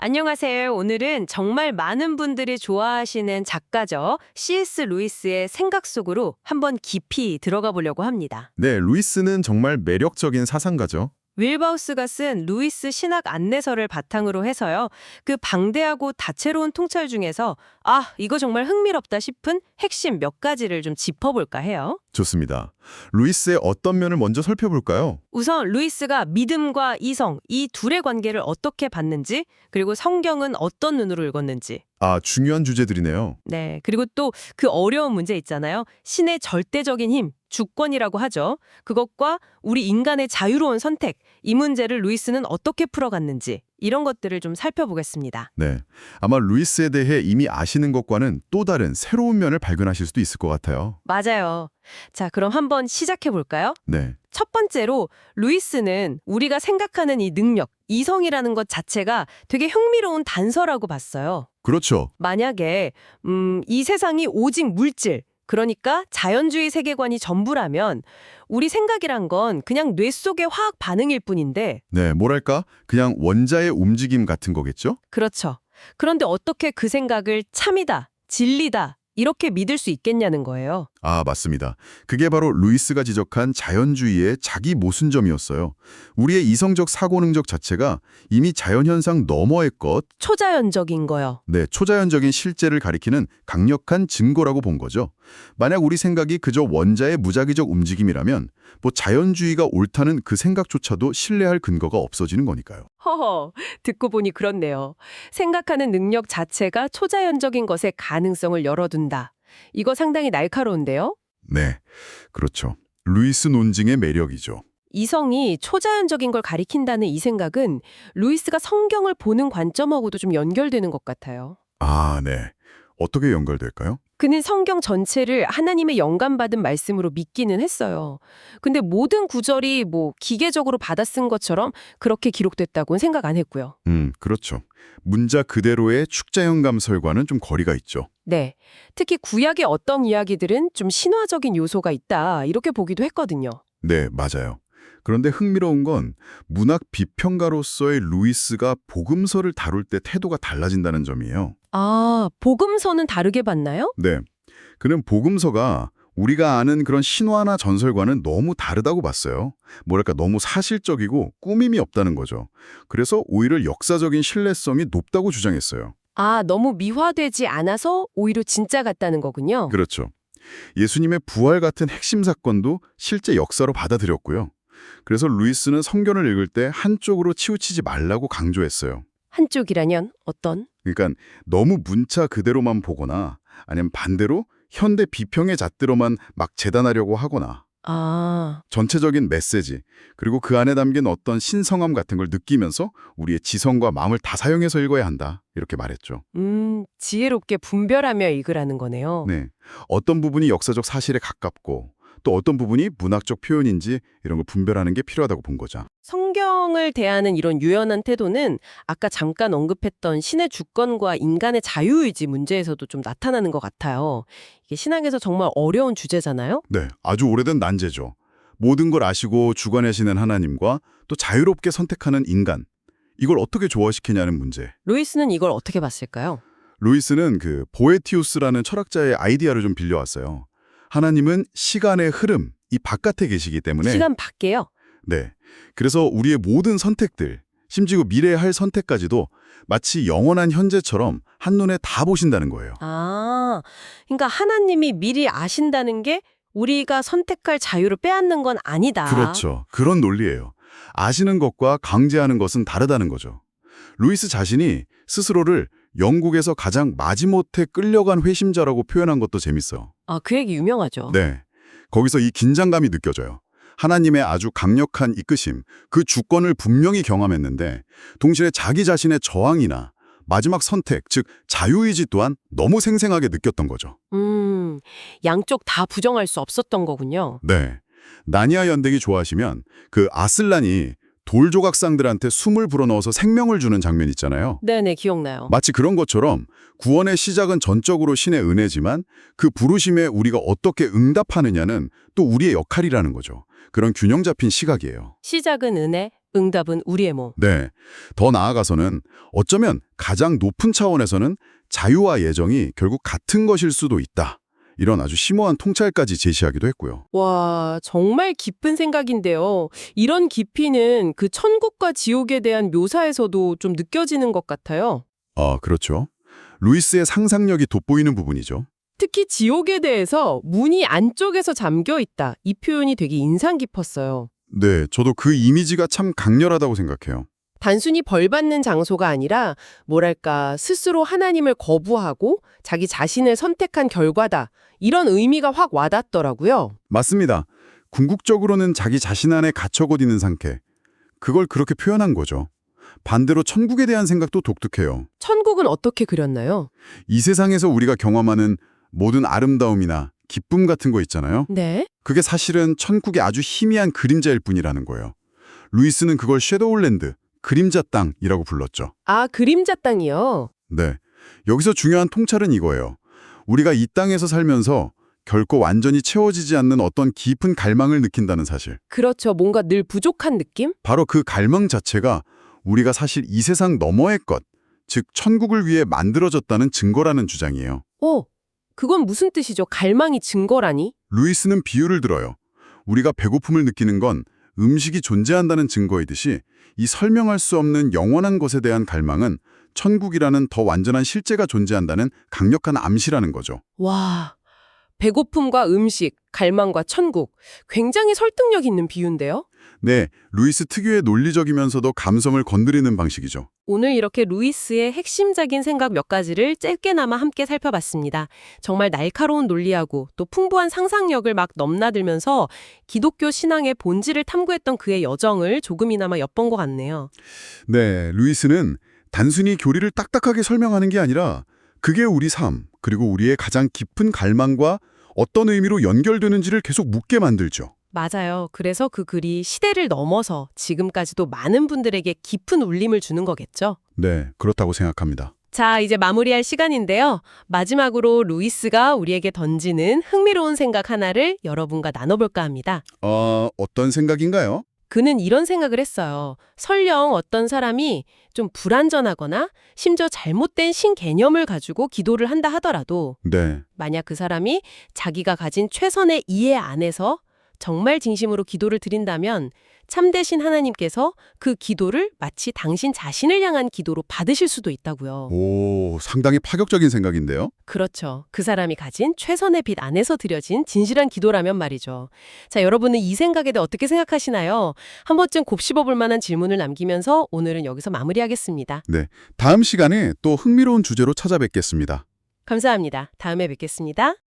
안녕하세요. 오늘은 정말 많은 분들이 좋아하시는 작가죠. C.S. 루이스의 생각 속으로 한번 깊이 들어가 보려고 합니다. 네, 루이스는 정말 매력적인 사상가죠. 윌바우스가 쓴 루이스 신학 안내서를 바탕으로 해서요. 그 방대하고 다채로운 통찰 중에서 이거 정말 흥미롭다 싶은 핵심 몇 가지를 좀 짚어볼까 해요. 좋습니다. 루이스의 어떤 면을 먼저 살펴볼까요? 우선 루이스가 믿음과 이성, 이 둘의 관계를 어떻게 봤는지, 그리고 성경은 어떤 눈으로 읽었는지, 중요한 주제들이네요. 네. 그리고 또 그 어려운 문제 있잖아요. 신의 절대적인 힘, 주권이라고 하죠. 그것과 우리 인간의 자유로운 선택, 이 문제를 루이스는 어떻게 풀어갔는지 이런 것들을 좀 살펴보겠습니다. 네, 아마 루이스에 대해 이미 아시는 것과는 또 다른 새로운 면을 발견하실 수도 있을 것 같아요. 맞아요. 자, 그럼 한번 시작해 볼까요? 네, 첫 번째로 루이스는 우리가 생각하는 이 능력, 이성이라는 것 자체가 되게 흥미로운 단서라고 봤어요. 그렇죠. 만약에 이 세상이 오직 물질, 그러니까 자연주의 세계관이 전부라면 우리 생각이란 건 그냥 뇌 속의 화학 반응일 뿐인데 네, 뭐랄까? 그냥 원자의 움직임 같은 거겠죠? 그렇죠. 그런데 어떻게 그 생각을 참이다, 진리다 이렇게 믿을 수 있겠냐는 거예요. 맞습니다. 그게 바로 루이스가 지적한 자연주의의 자기 모순점이었어요. 우리의 이성적 사고 능력 자체가 이미 자연현상 너머의 것, 초자연적인 거요. 네, 초자연적인 실제를 가리키는 강력한 증거라고 본 거죠. 만약 우리 생각이 그저 원자의 무작위적 움직임이라면 자연주의가 옳다는 그 생각조차도 신뢰할 근거가 없어지는 거니까요. 허허, 듣고 보니 그렇네요. 생각하는 능력 자체가 초자연적인 것의 가능성을 열어둔다. 이거 상당히 날카로운데요? 네, 그렇죠. 루이스 논증의 매력이죠. 이성이 초자연적인 걸 가리킨다는 이 생각은 루이스가 성경을 보는 관점하고도 좀 연결되는 것 같아요. 네. 어떻게 연결될까요? 그는 성경 전체를 하나님의 영감받은 말씀으로 믿기는 했어요. 근데 모든 구절이 기계적으로 받아 쓴 것처럼 그렇게 기록됐다고는 생각 안 했고요. 그렇죠. 문자 그대로의 축자형 감설과는 좀 거리가 있죠. 네. 특히 구약의 어떤 이야기들은 좀 신화적인 요소가 있다, 이렇게 보기도 했거든요. 네, 맞아요. 그런데 흥미로운 건 문학 비평가로서의 루이스가 복음서를 다룰 때 태도가 달라진다는 점이에요. 복음서는 다르게 봤나요? 네, 그는 복음서가 우리가 아는 그런 신화나 전설과는 너무 다르다고 봤어요. 뭐랄까 너무 사실적이고 꾸밈이 없다는 거죠. 그래서 오히려 역사적인 신뢰성이 높다고 주장했어요. 너무 미화되지 않아서 오히려 진짜 같다는 거군요. 그렇죠. 예수님의 부활 같은 핵심 사건도 실제 역사로 받아들였고요. 그래서 루이스는 성경을 읽을 때 한쪽으로 치우치지 말라고 강조했어요. 한쪽이라면 어떤? 그러니까 너무 문자 그대로만 보거나 아니면 반대로 현대 비평의 잣대로만 막 재단하려고 하거나 전체적인 메시지 그리고 그 안에 담긴 어떤 신성함 같은 걸 느끼면서 우리의 지성과 마음을 다 사용해서 읽어야 한다. 이렇게 말했죠. 지혜롭게 분별하며 읽으라는 거네요. 네, 어떤 부분이 역사적 사실에 가깝고 또 어떤 부분이 문학적 표현인지 이런 걸 분별하는 게 필요하다고 본 거죠. 성경을 대하는 이런 유연한 태도는 아까 잠깐 언급했던 신의 주권과 인간의 자유의지 문제에서도 좀 나타나는 것 같아요. 이게 신학에서 정말 어려운 주제잖아요? 네, 아주 오래된 난제죠. 모든 걸 아시고 주관하시는 하나님과 또 자유롭게 선택하는 인간. 이걸 어떻게 조화시키냐는 문제. 루이스는 이걸 어떻게 봤을까요? 루이스는 그 보에티우스라는 철학자의 아이디어를 좀 빌려왔어요. 하나님은 시간의 흐름, 이 바깥에 계시기 때문에 시간 밖에요? 네, 그래서 우리의 모든 선택들, 심지어 미래에 할 선택까지도 마치 영원한 현재처럼 한눈에 다 보신다는 거예요. 그러니까 하나님이 미리 아신다는 게 우리가 선택할 자유를 빼앗는 건 아니다. 그렇죠. 그런 논리예요. 아시는 것과 강제하는 것은 다르다는 거죠. 루이스 자신이 스스로를 영국에서 가장 마지못해 끌려간 회심자라고 표현한 것도 재밌어요. 그 얘기 유명하죠. 네, 거기서 이 긴장감이 느껴져요. 하나님의 아주 강력한 이끄심, 그 주권을 분명히 경험했는데 동시에 자기 자신의 저항이나 마지막 선택, 즉 자유의지 또한 너무 생생하게 느꼈던 거죠. 양쪽 다 부정할 수 없었던 거군요. 네, 나니아 연대기 좋아하시면 그 아슬란이 돌조각상들한테 숨을 불어넣어서 생명을 주는 장면 있잖아요. 네네, 기억나요. 마치 그런 것처럼 구원의 시작은 전적으로 신의 은혜지만 그 부르심에 우리가 어떻게 응답하느냐는 또 우리의 역할이라는 거죠. 그런 균형 잡힌 시각이에요. 시작은 은혜, 응답은 우리의 몫. 네. 더 나아가서는 어쩌면 가장 높은 차원에서는 자유와 예정이 결국 같은 것일 수도 있다. 이런 아주 심오한 통찰까지 제시하기도 했고요. 와, 정말 깊은 생각인데요. 이런 깊이는 그 천국과 지옥에 대한 묘사에서도 좀 느껴지는 것 같아요. 그렇죠. 루이스의 상상력이 돋보이는 부분이죠. 특히 지옥에 대해서 문이 안쪽에서 잠겨 있다. 이 표현이 되게 인상 깊었어요. 네, 저도 그 이미지가 참 강렬하다고 생각해요. 단순히 벌 받는 장소가 아니라 뭐랄까 스스로 하나님을 거부하고 자기 자신을 선택한 결과다. 이런 의미가 확 와닿더라고요. 맞습니다. 궁극적으로는 자기 자신 안에 갇혀곧 있는 상태. 그걸 그렇게 표현한 거죠. 반대로 천국에 대한 생각도 독특해요. 천국은 어떻게 그렸나요? 이 세상에서 우리가 경험하는 모든 아름다움이나 기쁨 같은 거 있잖아요. 네. 그게 사실은 천국의 아주 희미한 그림자일 뿐이라는 거예요. 루이스는 그걸 섀도우랜드, 그림자 땅이라고 불렀죠. 아, 그림자 땅이요? 네. 여기서 중요한 통찰은 이거예요. 우리가 이 땅에서 살면서 결코 완전히 채워지지 않는 어떤 깊은 갈망을 느낀다는 사실. 그렇죠. 뭔가 늘 부족한 느낌? 바로 그 갈망 자체가 우리가 사실 이 세상 너머의 것, 즉 천국을 위해 만들어졌다는 증거라는 주장이에요. 그건 무슨 뜻이죠? 갈망이 증거라니? 루이스는 비유를 들어요. 우리가 배고픔을 느끼는 건 음식이 존재한다는 증거이듯이 이 설명할 수 없는 영원한 것에 대한 갈망은 천국이라는 더 완전한 실제가 존재한다는 강력한 암시라는 거죠. 와, 배고픔과 음식, 갈망과 천국. 굉장히 설득력 있는 비유인데요? 네, 루이스 특유의 논리적이면서도 감성을 건드리는 방식이죠. 오늘 이렇게 루이스의 핵심적인 생각 몇 가지를 짧게나마 함께 살펴봤습니다. 정말 날카로운 논리하고 또 풍부한 상상력을 막 넘나들면서 기독교 신앙의 본질을 탐구했던 그의 여정을 조금이나마 엿본 것 같네요. 네, 루이스는 단순히 교리를 딱딱하게 설명하는 게 아니라 그게 우리 삶, 그리고 우리의 가장 깊은 갈망과 어떤 의미로 연결되는지를 계속 묻게 만들죠. 맞아요. 그래서 그 글이 시대를 넘어서 지금까지도 많은 분들에게 깊은 울림을 주는 거겠죠. 네, 그렇다고 생각합니다. 자, 이제 마무리할 시간인데요. 마지막으로 루이스가 우리에게 던지는 흥미로운 생각 하나를 여러분과 나눠볼까 합니다. 어떤 생각인가요? 그는 이런 생각을 했어요. 설령 어떤 사람이 좀 불완전하거나 심지어 잘못된 신개념을 가지고 기도를 한다 하더라도 네, 만약 그 사람이 자기가 가진 최선의 이해 안에서 정말 진심으로 기도를 드린다면 참되신 하나님께서 그 기도를 마치 당신 자신을 향한 기도로 받으실 수도 있다고요. 오, 상당히 파격적인 생각인데요. 그렇죠. 그 사람이 가진 최선의 빛 안에서 드려진 진실한 기도라면 말이죠. 자, 여러분은 이 생각에 대해 어떻게 생각하시나요? 한 번쯤 곱씹어볼 만한 질문을 남기면서 오늘은 여기서 마무리하겠습니다. 네, 다음 시간에 또 흥미로운 주제로 찾아뵙겠습니다. 감사합니다. 다음에 뵙겠습니다.